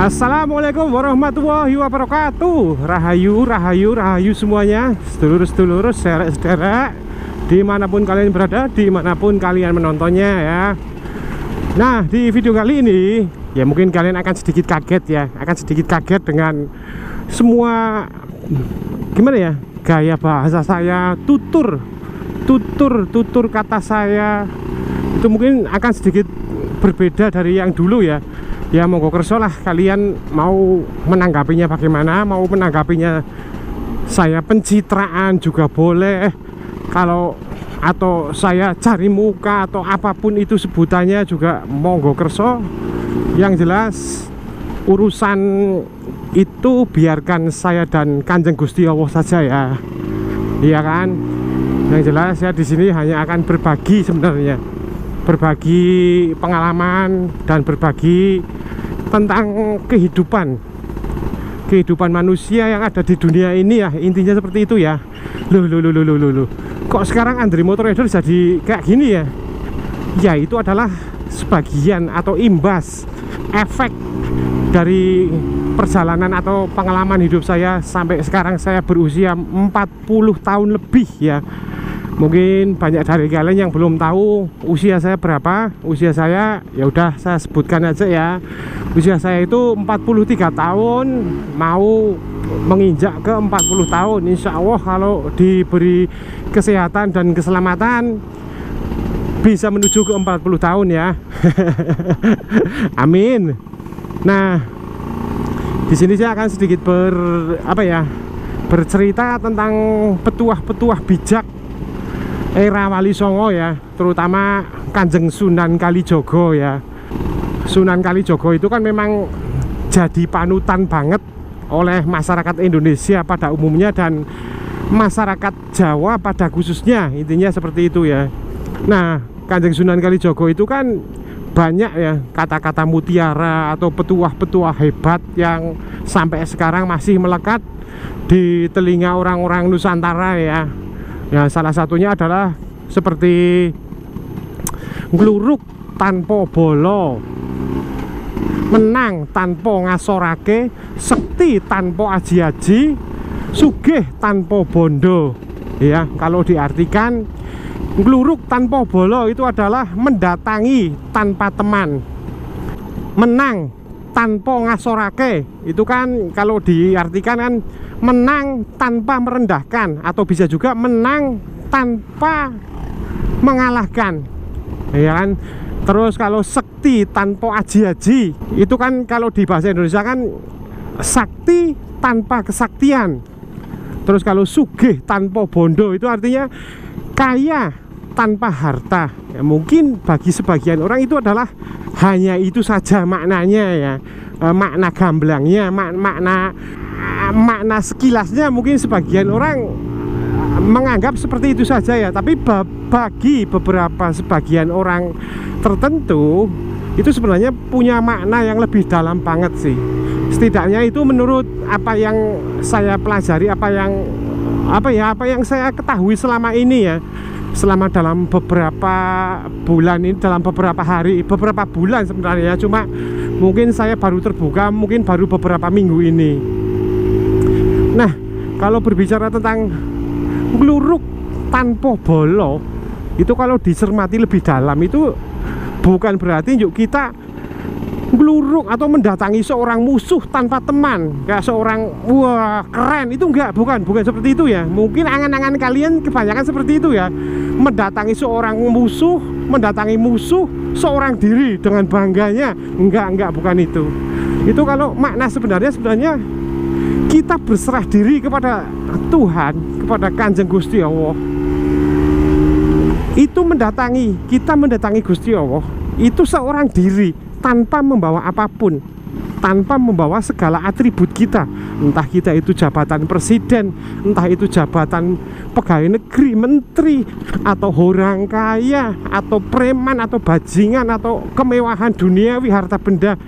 Assalamualaikum warahmatullahi wabarakatuh. Rahayu, rahayu, rahayu semuanya, sedulur-sedulur, sederek-sederek, dimanapun kalian berada, dimanapun kalian menontonnya ya. Nah, di video kali ini ya mungkin kalian akan sedikit kaget ya, akan sedikit kaget dengan semua gimana ya, gaya bahasa saya, tutur kata saya itu mungkin akan sedikit berbeda dari yang dulu ya. Ya monggo kerso lah kalian mau menanggapinya bagaimana, mau menanggapinya saya pencitraan juga boleh, kalau atau saya cari muka atau apapun itu sebutannya juga monggo kerso. Yang jelas urusan itu biarkan saya dan Kanjeng Gusti Allah saja ya, iya kan. Yang jelas ya di sini hanya akan berbagi sebenarnya, berbagi pengalaman dan berbagi tentang kehidupan manusia yang ada di dunia ini ya, intinya seperti itu ya. Loh. Kok sekarang Andri Motor Rider jadi kayak gini ya? Ya itu adalah sebagian atau imbas efek dari perjalanan atau pengalaman hidup saya sampai sekarang. Saya berusia 40 tahun lebih ya. Mungkin banyak dari kalian yang belum tahu usia saya berapa. Usia saya ya udah saya sebutkan aja ya. Usia saya itu 43 tahun, mau menginjak ke 40 tahun. Insya Allah kalau diberi kesehatan dan keselamatan bisa menuju ke 40 tahun ya. Amin. Nah, di sini saya akan sedikit bercerita tentang petuah-petuah bijak era Wali Songo ya, terutama Kanjeng Sunan Kalijogo ya. Sunan Kalijogo itu kan memang jadi panutan banget oleh masyarakat Indonesia pada umumnya dan masyarakat Jawa pada khususnya, intinya seperti itu ya. Nah, Kanjeng Sunan Kalijogo itu kan banyak ya kata-kata mutiara atau petuah-petuah hebat yang sampai sekarang masih melekat di telinga orang-orang Nusantara ya. Ya salah satunya adalah seperti ngluruk tanpa bolo, menang tanpa ngasorake, sekti tanpa aji-aji, sugih tanpa bondo. Ya, kalau diartikan ngluruk tanpa bolo itu adalah mendatangi tanpa teman, menang tanpa ngasorake itu kan kalau diartikan kan menang tanpa merendahkan, atau bisa juga menang tanpa mengalahkan ya kan. Terus kalau sekti tanpa aji-aji itu kan kalau di bahasa Indonesia kan sakti tanpa kesaktian. Terus kalau sugih tanpa bondo itu artinya kaya tanpa harta ya. Mungkin bagi sebagian orang itu adalah hanya itu saja maknanya ya, makna gamblangnya, makna sekilasnya mungkin sebagian orang menganggap seperti itu saja ya. Tapi bagi beberapa sebagian orang tertentu itu sebenarnya punya makna yang lebih dalam banget sih. Setidaknya itu menurut apa yang saya pelajari, apa yang saya ketahui selama ini ya, selama dalam beberapa bulan ini, dalam beberapa hari, beberapa bulan sebenarnya, cuma mungkin saya baru terbuka mungkin baru beberapa minggu ini. Nah, kalau berbicara tentang ngluruk tanpa bolo itu kalau dicermati lebih dalam itu bukan berarti yuk kita ngluruk atau mendatangi seorang musuh tanpa teman, kayak seorang wah keren, itu bukan seperti itu ya. Mungkin angan-angan kalian kebanyakan seperti itu ya, mendatangi seorang musuh, mendatangi musuh seorang diri dengan bangganya. Enggak, bukan itu. Itu kalau makna sebenarnya kita berserah diri kepada Tuhan, kepada Kanjeng Gusti Allah. Itu kita mendatangi Gusti Allah itu seorang diri, tanpa membawa apapun, tanpa membawa segala atribut kita. Entah kita itu jabatan presiden, entah itu jabatan pegawai negeri, menteri, atau orang kaya, atau preman, atau bajingan, atau kemewahan duniawi, harta benda.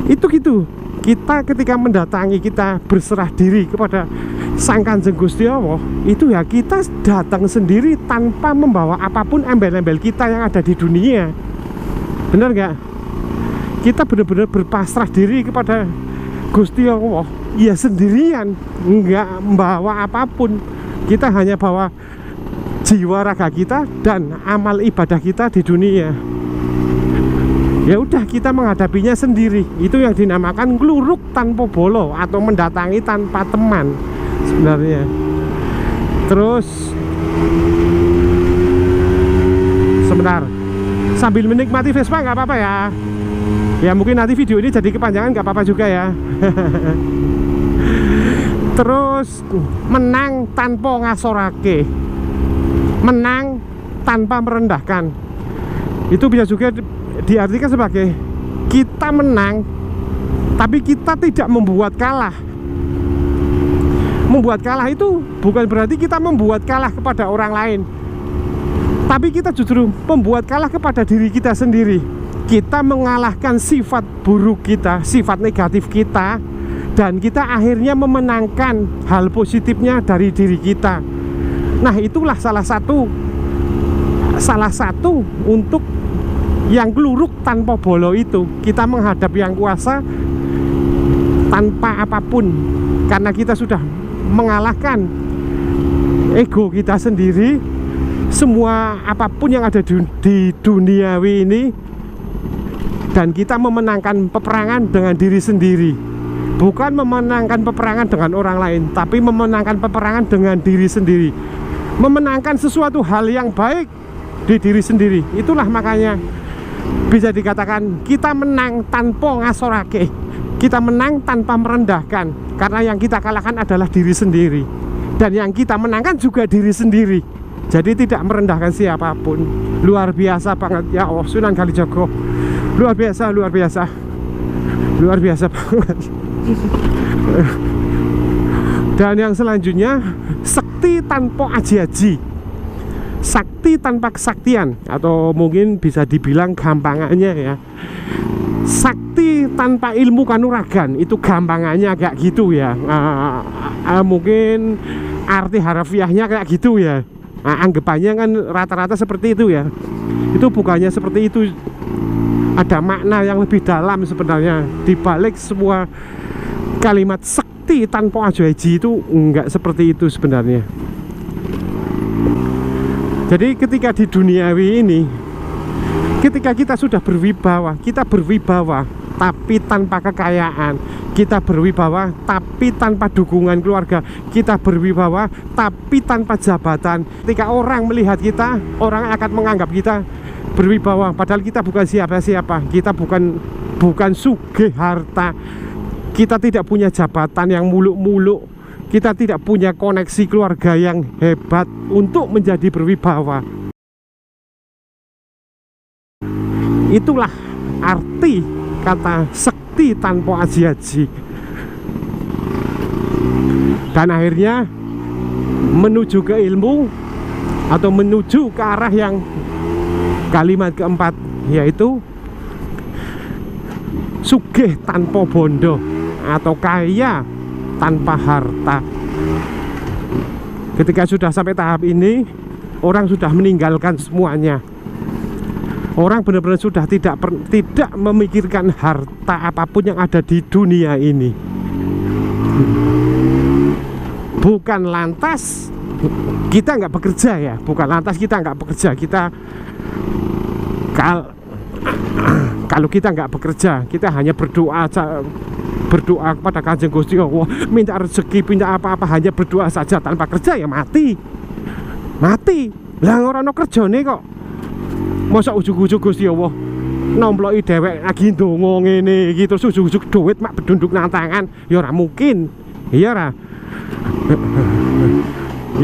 Itu gitu. Kita ketika mendatangi, kita berserah diri kepada Sang Kanjeng Gusti Allah, itu ya kita datang sendiri tanpa membawa apapun embel-embel kita yang ada di dunia. Benar nggak? kita benar-benar berpasrah diri kepada Gusti Allah, ya sendirian, enggak membawa apapun. Kita hanya bawa jiwa raga kita dan amal ibadah kita di dunia. Ya udah, kita menghadapinya sendiri. Itu yang dinamakan ngluruk tanpa bolo atau mendatangi tanpa teman sebenarnya. Terus sebentar, sambil menikmati Vespa nggak apa-apa ya. Ya mungkin nanti video ini jadi kepanjangan, nggak apa-apa juga ya. Terus menang tanpa ngasorake, menang tanpa merendahkan. Itu bisa juga diartikan sebagai kita menang tapi kita tidak membuat kalah. Membuat kalah itu bukan berarti kita membuat kalah kepada orang lain, tapi kita justru membuat kalah kepada diri kita sendiri. Kita mengalahkan sifat buruk kita, sifat negatif kita, dan kita akhirnya memenangkan hal positifnya dari diri kita. Nah, itulah salah satu untuk yang keluruk tanpa bolo itu. Kita menghadap yang kuasa tanpa apapun, karena kita sudah mengalahkan ego kita sendiri. Semua apapun yang ada di duniawi ini, dan kita memenangkan peperangan dengan diri sendiri. Bukan memenangkan peperangan dengan orang lain, tapi memenangkan peperangan dengan diri sendiri. Memenangkan sesuatu hal yang baik di diri sendiri. Itulah makanya bisa dikatakan kita menang tanpa ngasorake, kita menang tanpa merendahkan, karena yang kita kalahkan adalah diri sendiri, dan yang kita menangkan juga diri sendiri. Jadi tidak merendahkan siapapun. Luar biasa banget ya Allah, Sunan Kalijaga. Luar biasa, luar biasa, luar biasa banget. Dan yang selanjutnya, sakti tanpa aji-aji, sakti tanpa kesaktian, atau mungkin bisa dibilang gampangannya ya, sakti tanpa ilmu kanuragan. Itu gampangannya kayak gitu ya. Mungkin arti harafiahnya kayak gitu ya. Anggapannya kan rata-rata seperti itu ya. Itu bukannya seperti itu. Ada makna yang lebih dalam sebenarnya di balik semua kalimat sakti tanpa aji-aji itu. Enggak seperti itu sebenarnya. Jadi ketika di duniawi ini, ketika kita sudah berwibawa, kita berwibawa tapi tanpa kekayaan, kita berwibawa tapi tanpa dukungan keluarga, kita berwibawa tapi tanpa jabatan. Ketika orang melihat kita, orang akan menganggap kita berwibawa, padahal kita bukan siapa-siapa. Kita bukan sugih harta, kita tidak punya jabatan yang muluk-muluk, kita tidak punya koneksi keluarga yang hebat untuk menjadi berwibawa. Itulah arti kata sakti tanpa aji-aji. Dan akhirnya menuju ke ilmu, atau menuju ke arah yang kalimat keempat, yaitu sugih tanpa bondo, atau kaya tanpa harta. Ketika sudah sampai tahap ini, orang sudah meninggalkan semuanya. Orang benar-benar sudah tidak memikirkan harta apapun yang ada di dunia ini. Bukan lantas kita nggak bekerja ya, bukan lantas kita nggak bekerja. Kalau kita nggak bekerja, kita hanya berdoa kepada Kanjeng Gusti Allah, minta rezeki, minta apa-apa, hanya berdoa saja tanpa kerja, ya mati. Lah ora ono kerjane kok. Masa ujug-ujug Gusti Allah nombloki dhewek lagi ndonga ngene iki, terus ujug-ujug duit mak bedunduk nang tangan, ya ora mungkin. Iya ora.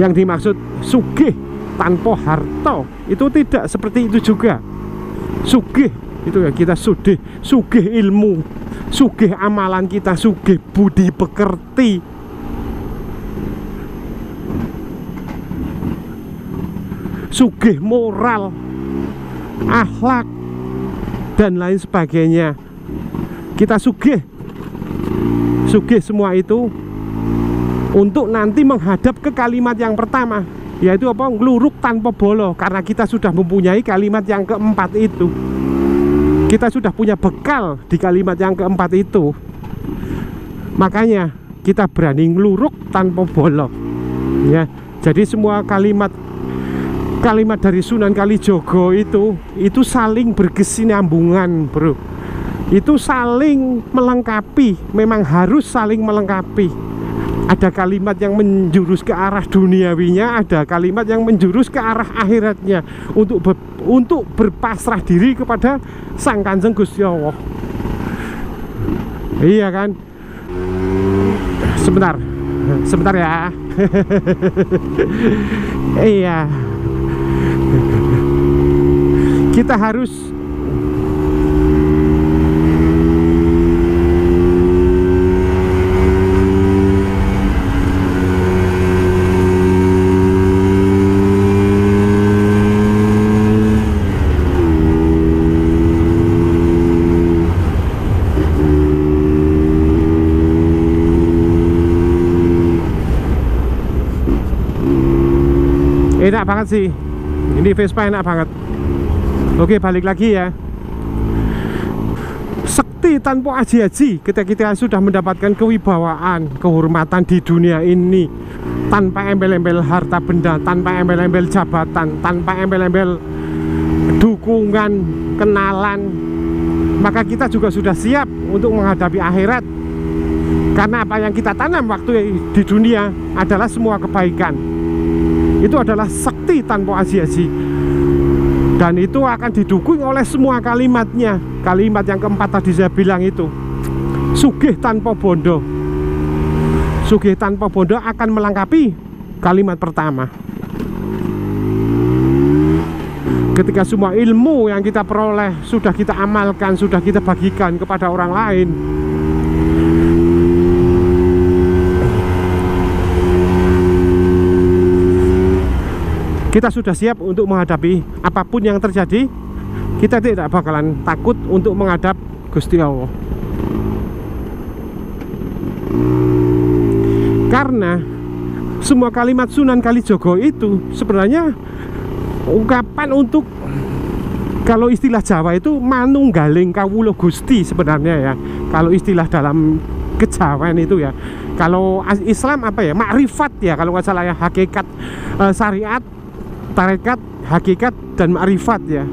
Yang dimaksud sugih tanpa harta itu tidak seperti itu juga. Sugih itu ya kita sugih ilmu, sugih amalan kita, sugih budi pekerti, sugih moral, akhlak, dan lain sebagainya. Kita sugih semua itu untuk nanti menghadap ke kalimat yang pertama, yaitu apa? Ngluruk tanpa bolo, karena kita sudah mempunyai kalimat yang keempat itu. Kita sudah punya bekal di kalimat yang keempat itu. Makanya kita berani ngeluruk tanpa bolong, ya. Jadi semua kalimat dari Sunan Kalijogo itu saling berkesinambungan, bro. Itu saling melengkapi, memang harus saling melengkapi. Ada kalimat yang menjurus ke arah duniawinya, ada kalimat yang menjurus ke arah akhiratnya, untuk berpasrah diri kepada Sang Kanjeng Gusti Allah. Iya kan? Sebentar ya. Iya. Kita harus enak banget sih. Ini Vespa enak banget. Oke, balik lagi ya. Sekti tanpa aji-aji ketika kita sudah mendapatkan kewibawaan, kehormatan di dunia ini, tanpa embel-embel harta benda, tanpa embel-embel jabatan, tanpa embel-embel dukungan, kenalan, maka kita juga sudah siap untuk menghadapi akhirat. Karena apa yang kita tanam waktu di dunia adalah semua kebaikan. Itu adalah sekti tanpa aji-aji. Dan itu akan didukung oleh semua kalimatnya. Kalimat yang keempat tadi saya bilang itu, sugih tanpa bondo. Sugih tanpa bondo akan melengkapi kalimat pertama. Ketika semua ilmu yang kita peroleh sudah kita amalkan, sudah kita bagikan kepada orang lain, kita sudah siap untuk menghadapi apapun yang terjadi. Kita tidak bakalan takut untuk menghadap Gusti Allah. Karena semua kalimat Sunan Kalijogo itu sebenarnya ungkapan untuk, kalau istilah Jawa itu manunggaling kawula Gusti sebenarnya ya. Kalau istilah dalam kejawen itu ya. Kalau Islam apa ya? Makrifat ya kalau nggak salah ya. Hakikat, syariat, tarekat, hakikat, dan makrifat ya.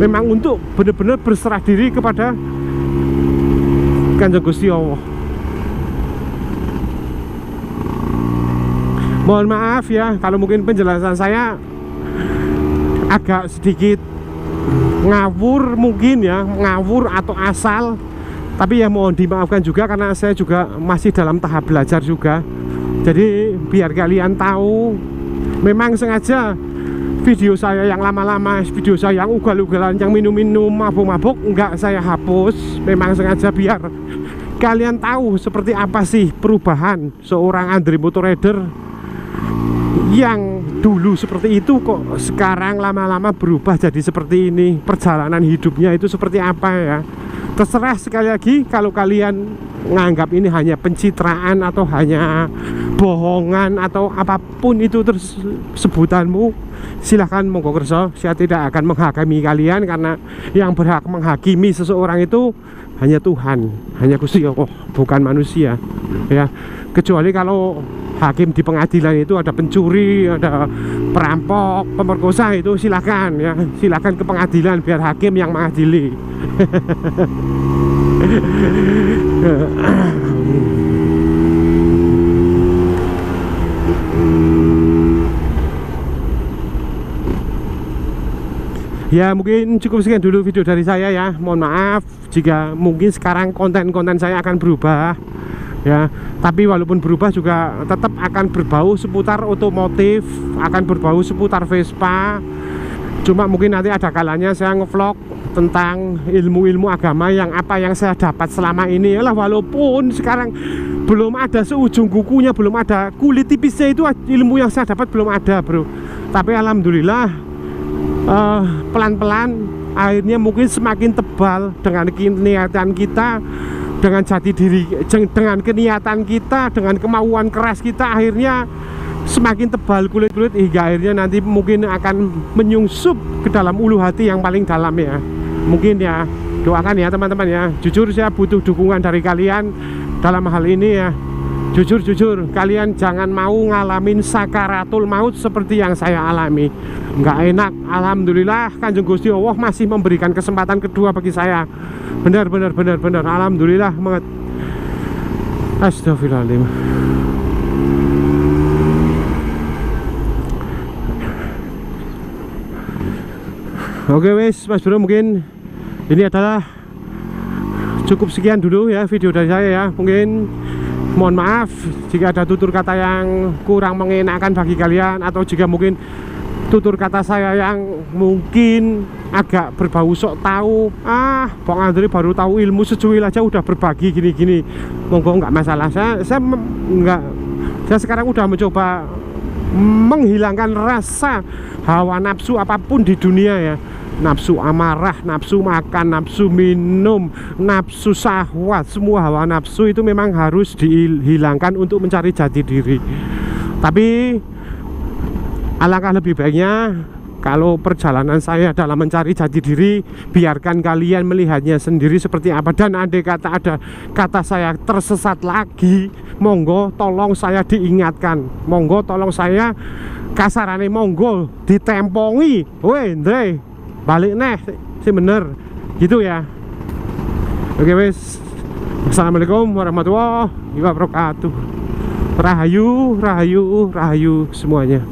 Memang untuk benar-benar berserah diri kepada Kanjeng Gusti Allah. Mohon maaf ya kalau mungkin penjelasan saya agak sedikit ngawur mungkin ya, ngawur atau asal. Tapi ya mohon dimaafkan juga karena saya juga masih dalam tahap belajar juga. Jadi biar kalian tahu, memang sengaja video saya yang lama-lama, video saya yang ugal-ugalan, yang minum-minum, mabuk-mabuk, enggak saya hapus. Memang sengaja biar kalian tahu seperti apa sih perubahan seorang Andre Motorrider yang dulu seperti itu kok sekarang lama-lama berubah jadi seperti ini. Perjalanan hidupnya itu seperti apa ya. Terserah sekali lagi, kalau kalian menganggap ini hanya pencitraan atau hanya bohongan atau apapun itu terus sebutanmu, silahkan monggo kerso. Saya tidak akan menghakimi kalian, karena yang berhak menghakimi seseorang itu hanya Tuhan, hanya Gusti Allah, bukan manusia ya. Kecuali kalau hakim di pengadilan itu ada pencuri, ada perampok, pemerkosa, itu silakan ya, silakan ke pengadilan biar hakim yang mengadili. Ya mungkin cukup sekian dulu video dari saya ya. Mohon maaf jika mungkin sekarang konten-konten saya akan berubah ya, tapi walaupun berubah juga tetap akan berbau seputar otomotif, akan berbau seputar Vespa. Cuma mungkin nanti ada kalanya saya ngevlog tentang ilmu-ilmu agama yang apa yang saya dapat selama ini ya lah. Walaupun sekarang belum ada seujung kukunya, belum ada kulit tipisnya, itu ilmu yang saya dapat belum ada bro. Tapi alhamdulillah pelan-pelan akhirnya mungkin semakin tebal dengan keniatan kita, dengan jati diri, dengan keniatan kita, dengan kemauan keras kita, akhirnya semakin tebal kulit-kulit hingga akhirnya nanti mungkin akan menyungsup ke dalam ulu hati yang paling dalam ya. Mungkin ya, doakan ya teman-teman ya. Jujur saya butuh dukungan dari kalian dalam hal ini ya. Jujur kalian jangan mau ngalamin sakaratul maut seperti yang saya alami. Nggak enak. Alhamdulillah Kanjeng Gusti Allah masih memberikan kesempatan kedua bagi saya. Benar. Alhamdulillah banget. Astagfirullahaladzim. Oke wes Mas Bro, mungkin ini adalah cukup sekian dulu ya video dari saya ya. Mungkin mohon maaf jika ada tutur kata yang kurang mengenakan bagi kalian, atau jika mungkin tutur kata saya yang mungkin agak berbau sok tahu. Bang Andre baru tahu ilmu secuil aja udah berbagi gini-gini. Monggo nggak masalah. Saya sekarang udah mencoba menghilangkan rasa hawa nafsu apapun di dunia ya. Nafsu amarah, nafsu makan, nafsu minum, nafsu syahwat, semua hawa nafsu itu memang harus dihilangkan untuk mencari jati diri. Tapi alangkah lebih baiknya kalau perjalanan saya dalam mencari jati diri, biarkan kalian melihatnya sendiri seperti apa. Dan andai kata ada kata saya tersesat lagi, monggo tolong saya diingatkan. Monggo tolong saya kasarane monggo ditempongi. Weh Andre, balik neh sih bener gitu ya. Oke wes, assalamualaikum warahmatullahi wabarakatuh. Rahayu semuanya.